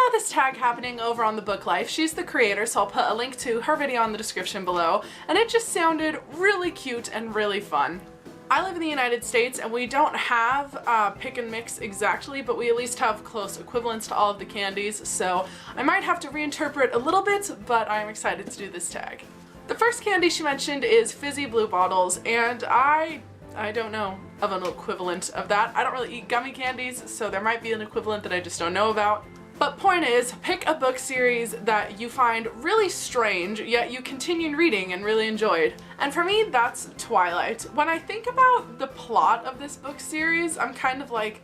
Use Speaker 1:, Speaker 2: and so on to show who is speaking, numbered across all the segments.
Speaker 1: saw this tag happening over on The Book Life. She's the creator, so I'll put a link to her video in the description below, and it just sounded really cute and really fun. I live in the United States and we don't have pick and mix exactly, but we at least have close equivalents to all of the candies, so I might have to reinterpret a little bit, but I'm excited to do this tag. The first candy she mentioned is Fizzy Blue Bottles, and I don't know of an equivalent of that. I don't really eat gummy candies, so there might be an equivalent that I just don't know about. But point is, pick a book series that you find really strange, yet you continued reading and really enjoyed. And for me, that's Twilight. When I think about the plot of this book series, I'm kind of like,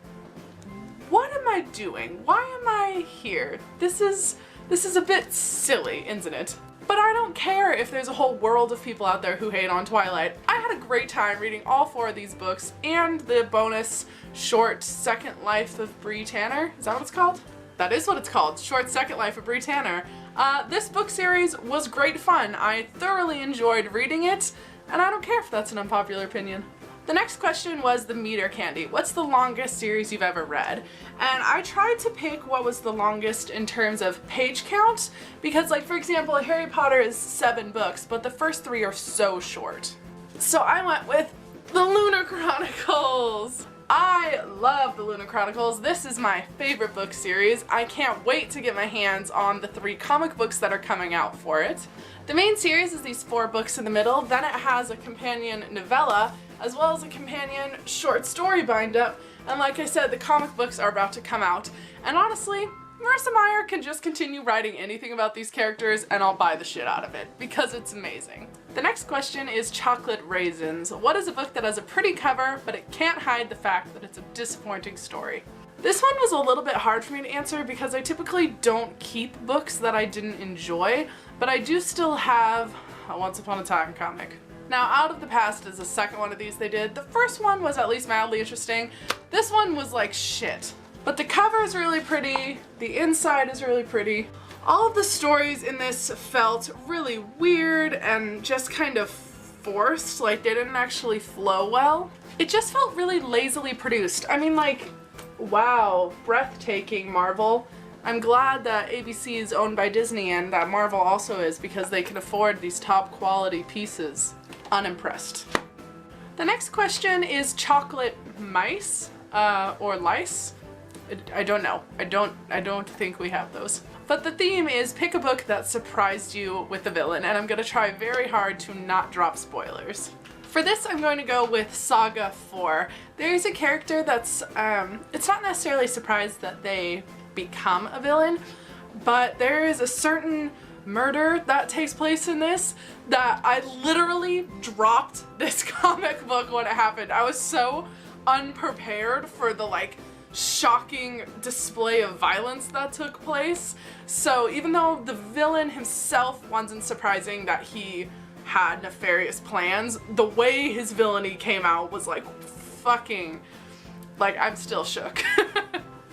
Speaker 1: what am I doing? Why am I here? This is a bit silly, isn't it? But I don't care if there's a whole world of people out there who hate on Twilight. I had a great time reading all 4 of these books and the bonus short Second Life of Bree Tanner. Is that what it's called? That is what it's called, Short Second Life of Bree Tanner. This book series was great fun. I thoroughly enjoyed reading it, and I don't care if that's an unpopular opinion. The next question was the meter candy. What's the longest series you've ever read? And I tried to pick what was the longest in terms of page count, because like for example, Harry Potter is 7 books, but the first 3 are so short. So I went with the Lunar Chronicles. I love the Lunar Chronicles. This is my favorite book series. I can't wait to get my hands on the 3 comic books that are coming out for it. The main series is these 4 books in the middle, then it has a companion novella, as well as a companion short story bind-up, and like I said, the comic books are about to come out. And honestly, Marissa Meyer can just continue writing anything about these characters and I'll buy the shit out of it, because it's amazing. The next question is Chocolate Raisins. What is a book that has a pretty cover, but it can't hide the fact that it's a disappointing story? This one was a little bit hard for me to answer because I typically don't keep books that I didn't enjoy, but I do still have a Once Upon a Time comic. Now, Out of the Past is the second one of these they did. The first one was at least mildly interesting. This one was like shit. But the cover is really pretty, the inside is really pretty. All of the stories in this felt really weird and just kind of forced, like they didn't actually flow well. It just felt really lazily produced. I mean, like, wow, breathtaking, Marvel. I'm glad that ABC is owned by Disney and that Marvel also is, because they can afford these top quality pieces. Unimpressed. The next question is Chocolate Mice, or Lice. I don't know. I don't think we have those. But the theme is pick a book that surprised you with the villain, and I'm gonna try very hard to not drop spoilers. For this, I'm going to go with Saga 4. There's a character that's, it's not necessarily surprised that they become a villain, but there is a certain murder that takes place in this that I literally dropped this comic book when it happened. I was so unprepared for the like shocking display of violence that took place. So even though the villain himself wasn't surprising that he had nefarious plans, the way his villainy came out was like fucking, like, I'm still shook.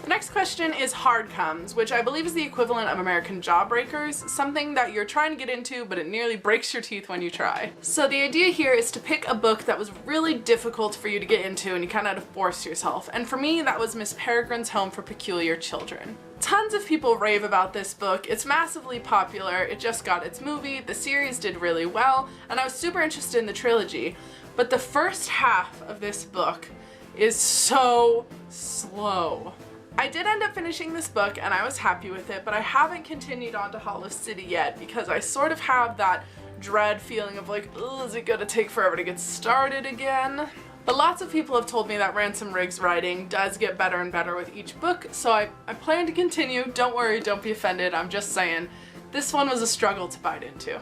Speaker 1: The next question is Hard Comes, which I believe is the equivalent of American Jawbreakers, something that you're trying to get into but it nearly breaks your teeth when you try. So the idea here is to pick a book that was really difficult for you to get into and you kind of had to force yourself. And for me, that was Miss Peregrine's Home for Peculiar Children. Tons of people rave about this book. It's massively popular. It just got its movie. The series did really well, and I was super interested in the trilogy. But the first half of this book is so slow. I did end up finishing this book and I was happy with it, but I haven't continued on to Hollow City yet because I sort of have that dread feeling of like, oh, is it gonna take forever to get started again? But lots of people have told me that Ransom Riggs' writing does get better and better with each book, so I plan to continue. Don't worry, don't be offended, I'm just saying. This one was a struggle to bite into.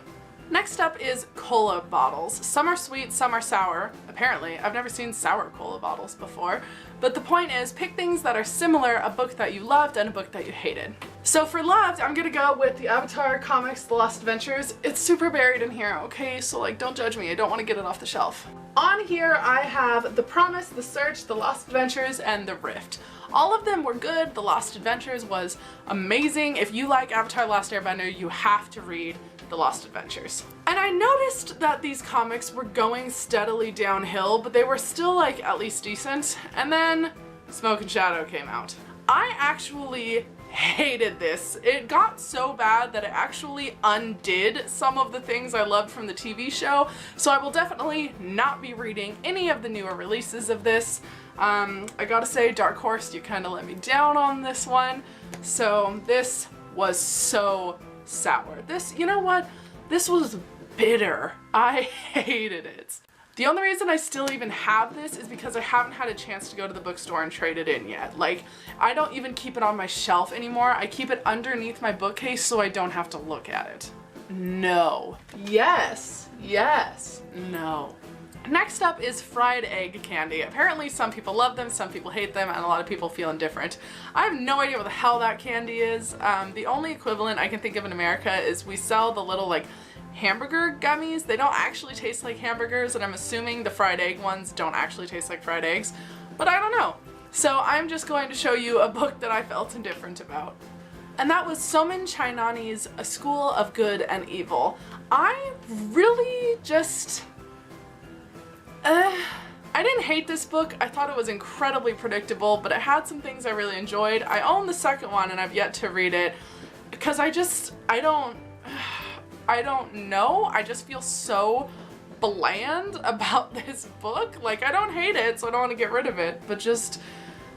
Speaker 1: Next up is cola bottles. Some are sweet, some are sour. Apparently, I've never seen sour cola bottles before. But the point is, pick things that are similar, a book that you loved and a book that you hated. So for loved, I'm gonna go with the Avatar comics, The Lost Adventures. It's super buried in here, okay? So like, don't judge me, I don't wanna get it off the shelf. On here, I have The Promise, The Search, The Lost Adventures, and The Rift. All of them were good. The Lost Adventures was amazing. If you like Avatar: Last Airbender, you have to read The Lost Adventures. And I noticed that these comics were going steadily downhill, but they were still like at least decent. And then Smoke and Shadow came out. I actually hated this. It got so bad that it actually undid some of the things I loved from the TV show, so I will definitely not be reading any of the newer releases of this. I gotta say, Dark Horse, you kind of let me down on this one, so this was so sour. This, you know what? This was bitter. I hated it. The only reason I still even have this is because I haven't had a chance to go to the bookstore and trade it in yet. Like, I don't even keep it on my shelf anymore. I keep it underneath my bookcase so I don't have to look at it. No. Yes. Yes. No. Next up is fried egg candy. Apparently some people love them, some people hate them, and a lot of people feel indifferent. I have no idea what the hell that candy is. The only equivalent I can think of in America is we sell the little like hamburger gummies. They don't actually taste like hamburgers, and I'm assuming the fried egg ones don't actually taste like fried eggs, but I don't know. So I'm just going to show you a book that I felt indifferent about. And that was Somin Chainani's A School of Good and Evil. I really just... I didn't hate this book. I thought it was incredibly predictable, but it had some things I really enjoyed. I own the second one and I've yet to read it because I don't know. I just feel so bland about this book. Like, I don't hate it, so I don't want to get rid of it, but just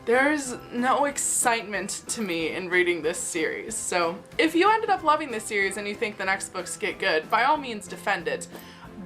Speaker 1: there's no excitement to me in reading this series. So if you ended up loving this series and you think the next books get good, by all means defend it.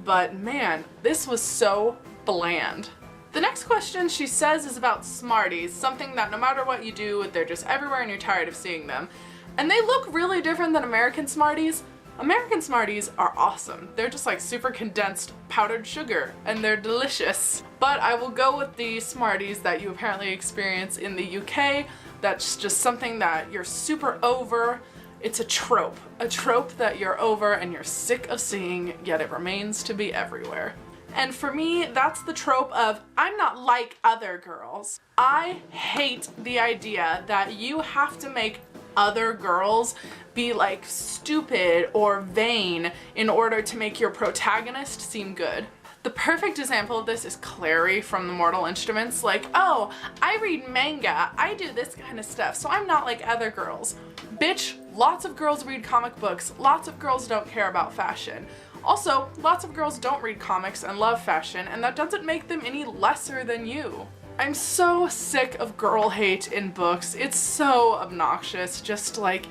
Speaker 1: But man, this was so bland. The next question she says is about Smarties, something that no matter what you do, they're just everywhere and you're tired of seeing them. And they look really different than American Smarties. American Smarties are awesome. They're just like super condensed powdered sugar and they're delicious. But I will go with the Smarties that you apparently experience in the UK. That's just something that you're super over. It's a trope that you're over and you're sick of seeing, yet it remains to be everywhere. And for me, that's the trope of, I'm not like other girls. I hate the idea that you have to make other girls be like stupid or vain in order to make your protagonist seem good. The perfect example of this is Clary from The Mortal Instruments. Like, oh, I read manga, I do this kind of stuff, so I'm not like other girls. Bitch, lots of girls read comic books, lots of girls don't care about fashion. Also, lots of girls don't read comics and love fashion, and that doesn't make them any lesser than you. I'm so sick of girl hate in books. It's so obnoxious. Just like,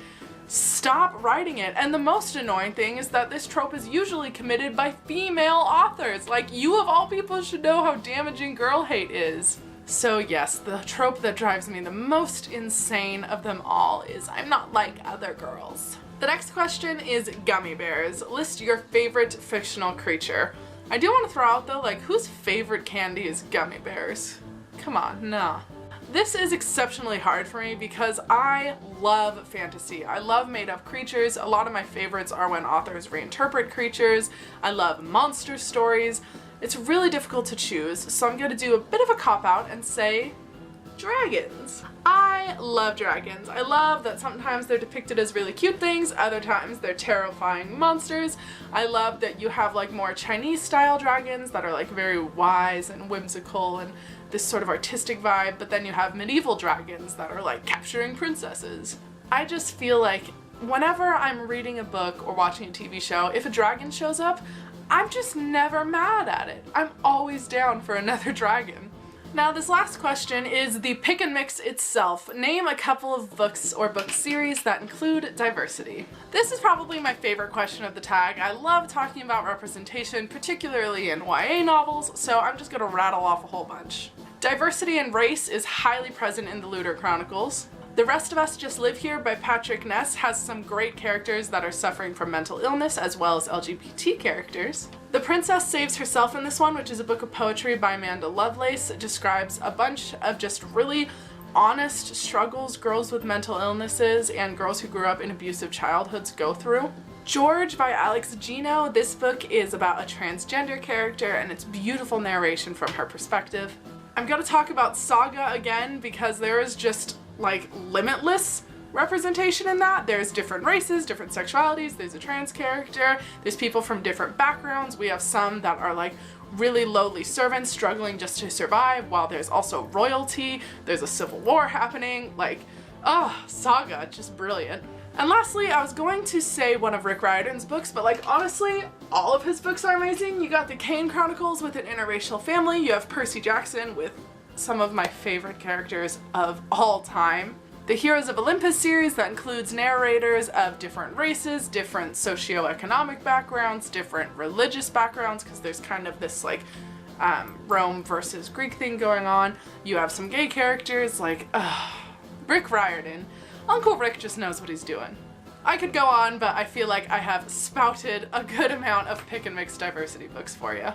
Speaker 1: stop writing it. And the most annoying thing is that this trope is usually committed by female authors. Like, you of all people should know how damaging girl hate is. So yes, the trope that drives me the most insane of them all is I'm not like other girls. The next question is gummy bears. List your favorite fictional creature. I do want to throw out though, like, whose favorite candy is gummy bears? Come on, nah. This is exceptionally hard for me because I love fantasy. I love made-up creatures. A lot of my favorites are when authors reinterpret creatures. I love monster stories. It's really difficult to choose, so I'm going to do a bit of a cop-out and say dragons. I love dragons. I love that sometimes they're depicted as really cute things, other times they're terrifying monsters. I love that you have like more Chinese style dragons that are like very wise and whimsical and this sort of artistic vibe, but then you have medieval dragons that are like capturing princesses. I just feel like whenever I'm reading a book or watching a TV show, if a dragon shows up, I'm just never mad at it. I'm always down for another dragon. Now this last question is the pick and mix itself. Name a couple of books or book series that include diversity. This is probably my favorite question of the tag. I love talking about representation, particularly in YA novels, so I'm just gonna rattle off a whole bunch. Diversity and race is highly present in the Looter Chronicles. The Rest of Us Just Live Here by Patrick Ness has some great characters that are suffering from mental illness as well as LGBT characters. The Princess Saves Herself in this one, which is a book of poetry by Amanda Lovelace, describes a bunch of just really honest struggles girls with mental illnesses and girls who grew up in abusive childhoods go through. George by Alex Gino. This book is about a transgender character and it's beautiful narration from her perspective. I'm gonna talk about Saga again because there is just like limitless representation in that. There's different races, different sexualities, there's a trans character, there's people from different backgrounds. We have some that are like really lowly servants struggling just to survive, while there's also royalty, there's a civil war happening. Like, Oh, Saga, just brilliant. And lastly, I was going to say one of Rick Riordan's books, but like honestly, all of his books are amazing. You got the Kane Chronicles with an interracial family. You have Percy Jackson with some of my favorite characters of all time. The Heroes of Olympus series that includes narrators of different races, different socioeconomic backgrounds, different religious backgrounds, because there's kind of this like Rome versus Greek thing going on. You have some gay characters like Rick Riordan. Uncle Rick just knows what he's doing. I could go on, but I feel like I have spouted a good amount of Pick and Mix diversity books for you.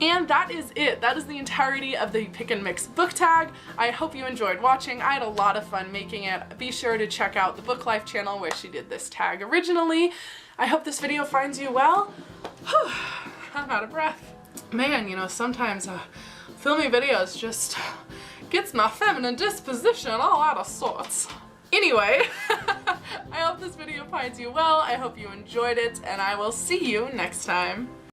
Speaker 1: And that is it. That is the entirety of the Pick and Mix book tag. I hope you enjoyed watching. I had a lot of fun making it. Be sure to check out the Book Life channel where she did this tag originally. I hope this video finds you well. I'm out of breath. Man, you know, sometimes filming videos just gets my feminine disposition all out of sorts. Anyway, I hope this video finds you well. I hope you enjoyed it, and I will see you next time.